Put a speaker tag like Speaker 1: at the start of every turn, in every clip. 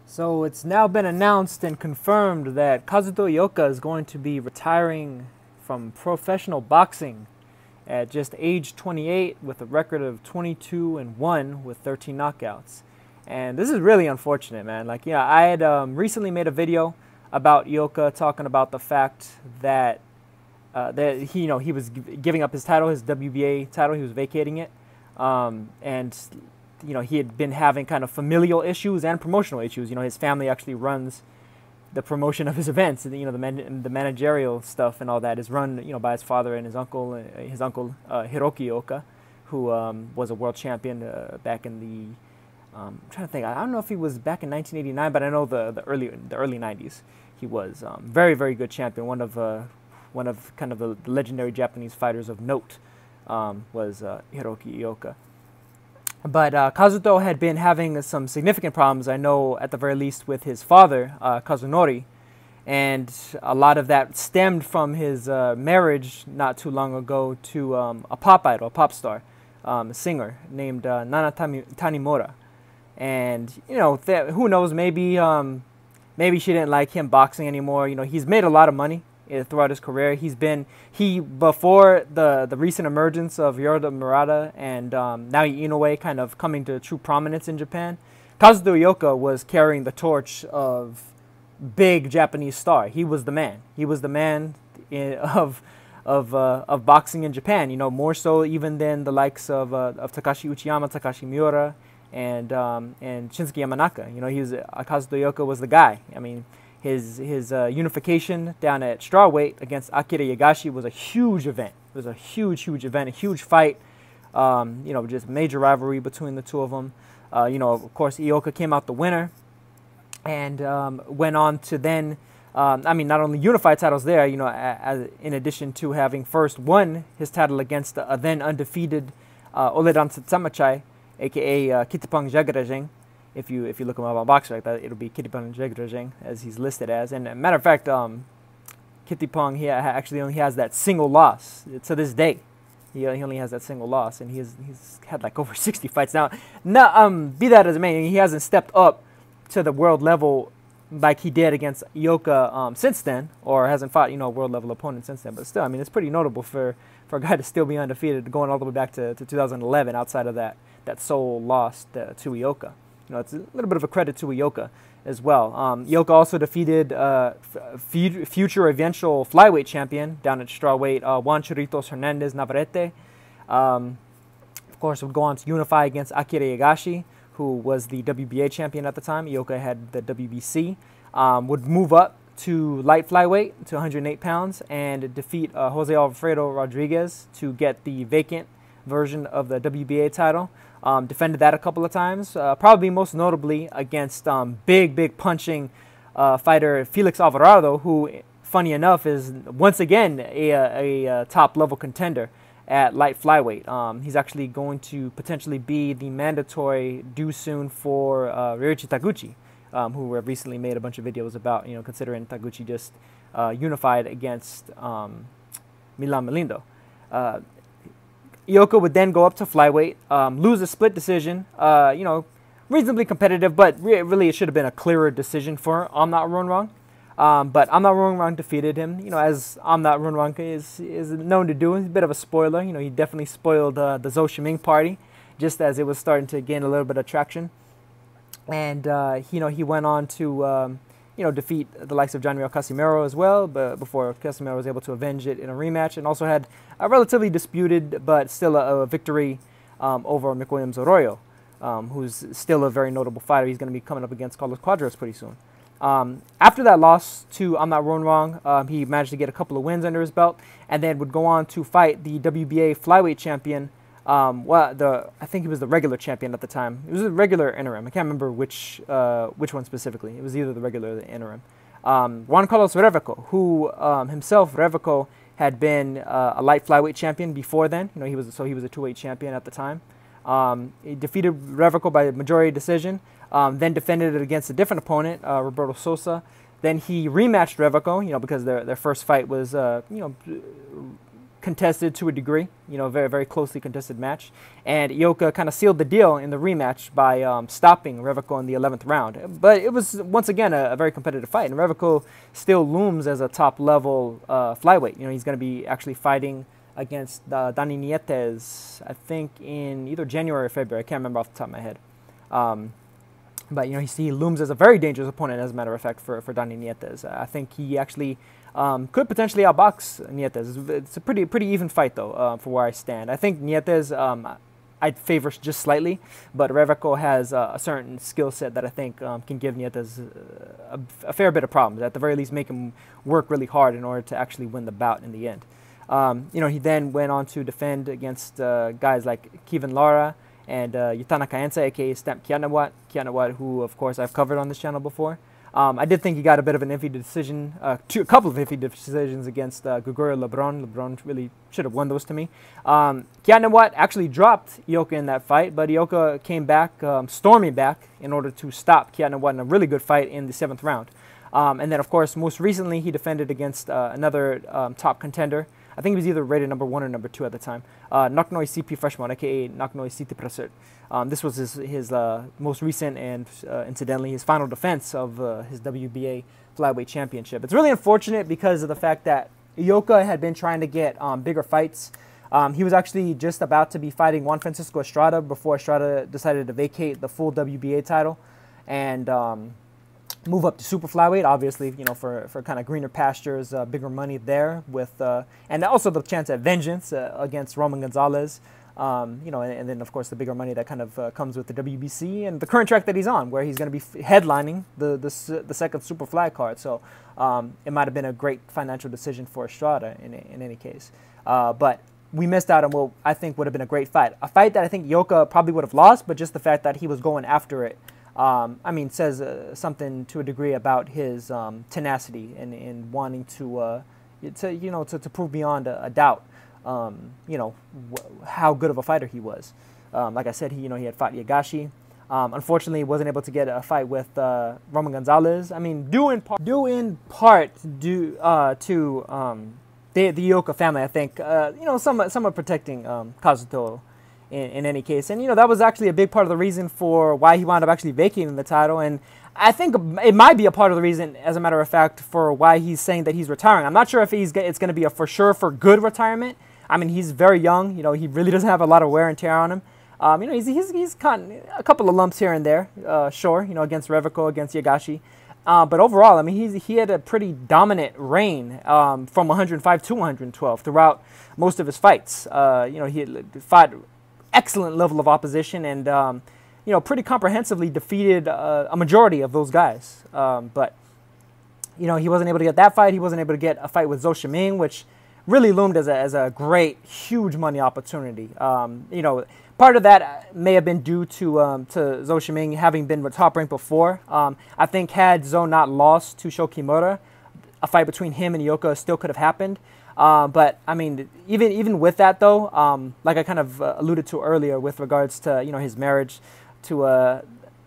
Speaker 1: So it's now been announced and confirmed that Kazuto Ioka is going to be retiring from professional boxing at just age 28 with a record of 22-1 with 13 knockouts. And this is really unfortunate, man. Like, yeah, I had recently made a video about Ioka talking about the fact that he was giving up his title, his WBA title. He was vacating it, and he had been having kind of familial issues and promotional issues. His family actually runs the promotion of his events. The managerial stuff and all that is run, by his father and his uncle Hiroki Ioka, who was a world champion back in the. I'm trying to think. I don't know if he was back in 1989, but I know the early 90s. He was very, very good champion. One of kind of the legendary Japanese fighters of note was Hiroki Ioka. But Kazuto had been having some significant problems, I know, at the very least, with his father, Kazunori. And a lot of that stemmed from his marriage not too long ago to a pop idol, a pop star, a singer named Nana Tanimura. And, who knows, maybe she didn't like him boxing anymore. He's made a lot of money throughout his career. Before the recent emergence of Yoda Murata and Naoya Inoue kind of coming to true prominence in Japan, Kazuto Ioka was carrying the torch of big Japanese star. He was the man. He was the man of boxing in Japan. More so even than the likes of Takashi Uchiyama, Takashi Miura, and Shinsuke Yamanaka. Kazuto Ioka was the guy. I mean, his unification down at strawweight against Akira Yagashi was a huge event. It was a huge event, a huge fight. Just major rivalry between the two of them. Of course, Ioka came out the winner, and went on to then, not only unify titles there. In addition to having first won his title against the then undefeated Oledan Tsamachai, aka Kittipong Jagarajeng. If you look him up on Boxer like that, it'll be Kittipong Jagarajeng as he's listed as. And matter of fact, Kittipong actually only has that single loss to this day. He only has that single loss, and he's had like over 60 fights now. Be that as it may, he hasn't stepped up to the world level like he did against Ioka since then, or hasn't fought world level opponent since then. But still, it's pretty notable for a guy to still be undefeated, going all the way back to 2011. Outside of that sole loss to Ioka. It's a little bit of a credit to Ioka as well. Ioka also defeated future eventual flyweight champion down at strawweight, Juan Chiritos Hernandez Navarrete. Of course, would go on to unify against Akira Yagashi, who was the WBA champion at the time. Ioka had the WBC. Would move up to light flyweight to 108 pounds and defeat Jose Alfredo Rodriguez to get the vacant version of the WBA title. Defended that a couple of times, probably most notably against big punching fighter Felix Alvarado, who, funny enough, is once again a top-level contender at light flyweight. He's actually going to potentially be the mandatory due soon for Ryuichi Taguchi, who have recently made a bunch of videos about, considering Taguchi just unified against Milan Melindo. Ioka would then go up to flyweight, lose a split decision, reasonably competitive, but really it should have been a clearer decision for I'm Not Wrong. But I'm Not Wrong defeated him, as I'm Not Wrong is known to do. He's a bit of a spoiler. He definitely spoiled the Zhou Shiming party, just as it was starting to gain a little bit of traction. And, he went on to, defeat the likes of Janrio Casimiro as well, but before Casimiro was able to avenge it in a rematch, and also had a relatively disputed but still a victory over Mick Williams Arroyo, who's still a very notable fighter. He's going to be coming up against Carlos Quadros pretty soon. After that loss to I'm Not Wrong, he managed to get a couple of wins under his belt, and then would go on to fight the WBA flyweight champion. I think he was the regular champion at the time. It was a regular interim. I can't remember which one specifically. It was either the regular or the interim. Juan Carlos Reveco, who himself, Reveco, had been a light flyweight champion before then. He was a two-weight champion at the time. He defeated Reveco by majority decision. Then defended it against a different opponent, Roberto Sosa. Then he rematched Reveco, because their first fight was, contested to a degree, very, very closely contested match. And Ioka kind of sealed the deal in the rematch by stopping Revico in the 11th round. But it was, once again, a very competitive fight. And Revico still looms as a top-level flyweight. He's going to be actually fighting against Dani Nietes, I think, in either January or February. I can't remember off the top of my head. But he looms as a very dangerous opponent, as a matter of fact, for Dani Nietes. I think he actually could potentially outbox Nietes. It's a pretty even fight, though, for where I stand. I think Nietes, I'd favor just slightly, but Revico has a certain skill set that I think can give Nietes a fair bit of problems. At the very least, make him work really hard in order to actually win the bout in the end. He then went on to defend against guys like Kevin Lara and Yutana Kaensa, a.k.a. Stamp Kianawat, who, of course, I've covered on this channel before. I did think he got a bit of an iffy decision, a couple of iffy decisions against Gregorio Lebron. Lebron really should have won those to me. Kianawat actually dropped Ioka in that fight, but Ioka came back, storming back, in order to stop Kianawat in a really good fight in the 7th round. And then, of course, most recently, he defended against another top contender. I think he was either rated number 1 or number 2 at the time. Naknoi CP Freshman, a.k.a. Naknoi Siti Prasert. This was his most recent and, incidentally, his final defense of his WBA flyweight championship. It's really unfortunate because of the fact that Ioka had been trying to get bigger fights. He was actually just about to be fighting Juan Francisco Estrada before Estrada decided to vacate the full WBA title and move up to super flyweight, obviously, for kind of greener pastures, bigger money there, with and also the chance at vengeance against Roman Gonzalez, and then of course the bigger money that kind of comes with the WBC and the current track that he's on, where he's going to be headlining the second super fly card. So it might have been a great financial decision for Estrada in any case, but we missed out on what I think would have been a great fight, a fight that I think Ioka probably would have lost, but just the fact that he was going after it. Says something to a degree about his tenacity and wanting to prove beyond a doubt, how good of a fighter he was. Like I said, he had fought Yagashi. Unfortunately, wasn't able to get a fight with Roman Gonzalez. Due in part to the Ioka family, I think. Somewhat protecting Kazuto. In any case, and that was actually a big part of the reason for why he wound up actually vacating the title, and I think it might be a part of the reason, as a matter of fact, for why he's saying that he's retiring. I'm not sure if it's going to be a for good retirement. He's very young. He really doesn't have a lot of wear and tear on him. He's caught a couple of lumps here and there, sure. Against Revico, against Yagashi. But overall, he had a pretty dominant reign from 105 to 112 throughout most of his fights. He had fought excellent level of opposition and, pretty comprehensively defeated a majority of those guys. But, he wasn't able to get that fight. He wasn't able to get a fight with Zhou Shiming, which really loomed as a great, huge money opportunity. Part of that may have been due to Zhou Shiming having been top ranked before. I think had Zhou not lost to Sho Kimura, a fight between him and Ioka still could have happened. But even with that though, like I kind of alluded to earlier with regards to his marriage to a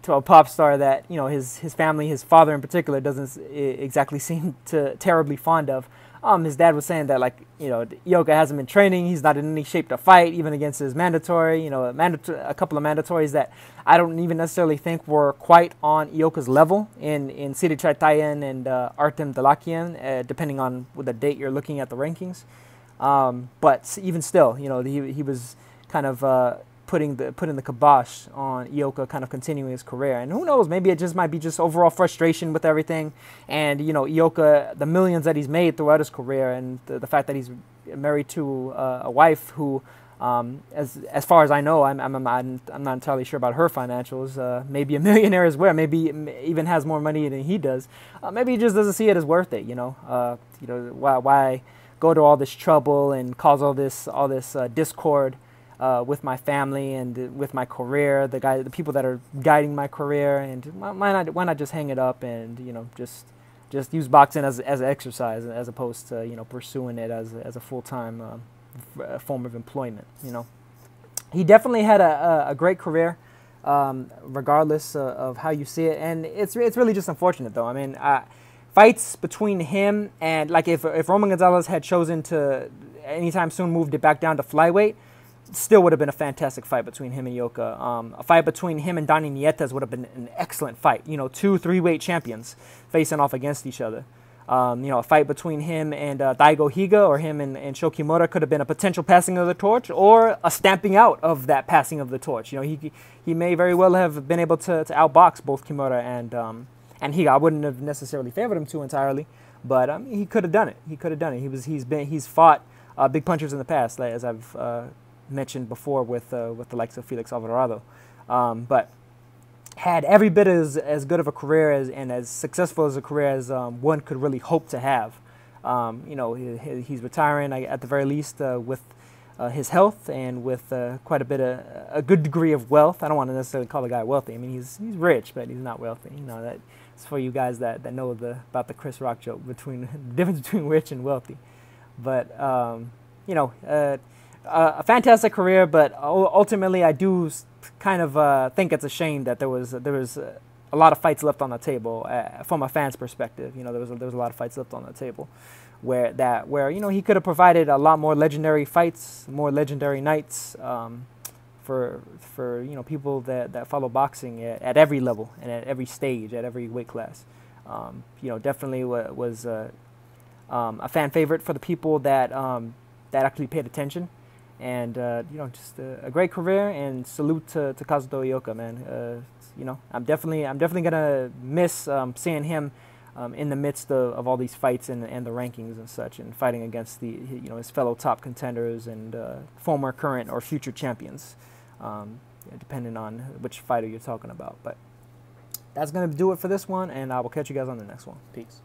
Speaker 1: pop star that his family, his father in particular, doesn't exactly seem terribly fond of. His dad was saying that Ioka hasn't been training, he's not in any shape to fight, even against his mandatory. A couple of mandatories that I don't even necessarily think were quite on Ioka's level in Siri Chaitayan and Artem Dalakian, depending on the date you're looking at the rankings. But even still, he was kind of putting the kibosh on Ioka kind of continuing his career. And who knows, maybe it just might be just overall frustration with everything. And, Ioka, the millions that he's made throughout his career and the fact that he's married to a wife who, as far as I know, I'm not entirely sure about her financials, maybe a millionaire as well, maybe even has more money than he does. Maybe he just doesn't see it as worth it, why go to all this trouble and cause all this discord with my family and with my career, the people that are guiding my career, and why not just hang it up and just use boxing as an exercise as opposed to pursuing it as a full-time form of employment. He definitely had a great career, regardless of how you see it, and it's really just unfortunate though. Fights between him and if Roman Gonzalez had chosen to anytime soon moved it back down to flyweight, still would have been a fantastic fight between him and Ioka. A fight between him and Donny Nietes would have been an excellent fight. You know, 2 3-weight champions facing off against each other. You know, a fight between him and Daigo Higa, or him and Shokimura, could have been a potential passing of the torch or a stamping out of that passing of the torch. You know, he may very well have been able to outbox both Kimura and Higa. I wouldn't have necessarily favored him to entirely, but he could have done it. He could have done it. He's fought big punchers in the past, as I've mentioned before with the likes of Felix Alvarado, but had every bit as good of a career and as successful as a career as one could really hope to have. You know, he's retiring at the very least with his health and with quite a good degree of wealth. I don't want to necessarily call the guy wealthy. I mean, he's rich, but he's not wealthy. You know, that's for you guys that know about the Chris Rock joke, between the difference between rich and wealthy. But you know, a fantastic career, but ultimately I do kind of think it's a shame that there was a lot of fights left on the table from a fan's perspective. You know, there was a lot of fights left on the table where you know, he could have provided a lot more legendary fights, more legendary nights for you know, people that follow boxing at every level and at every stage, at every weight class. You know, definitely was a fan favorite for the people that actually paid attention. And you know, just a great career, and salute to Kazuto Ioka, man. You know, I'm definitely gonna miss seeing him in the midst of all these fights and the rankings and such, and fighting against his fellow top contenders and former, current, or future champions, depending on which fighter you're talking about. But that's gonna do it for this one, and I will catch you guys on the next one. Peace.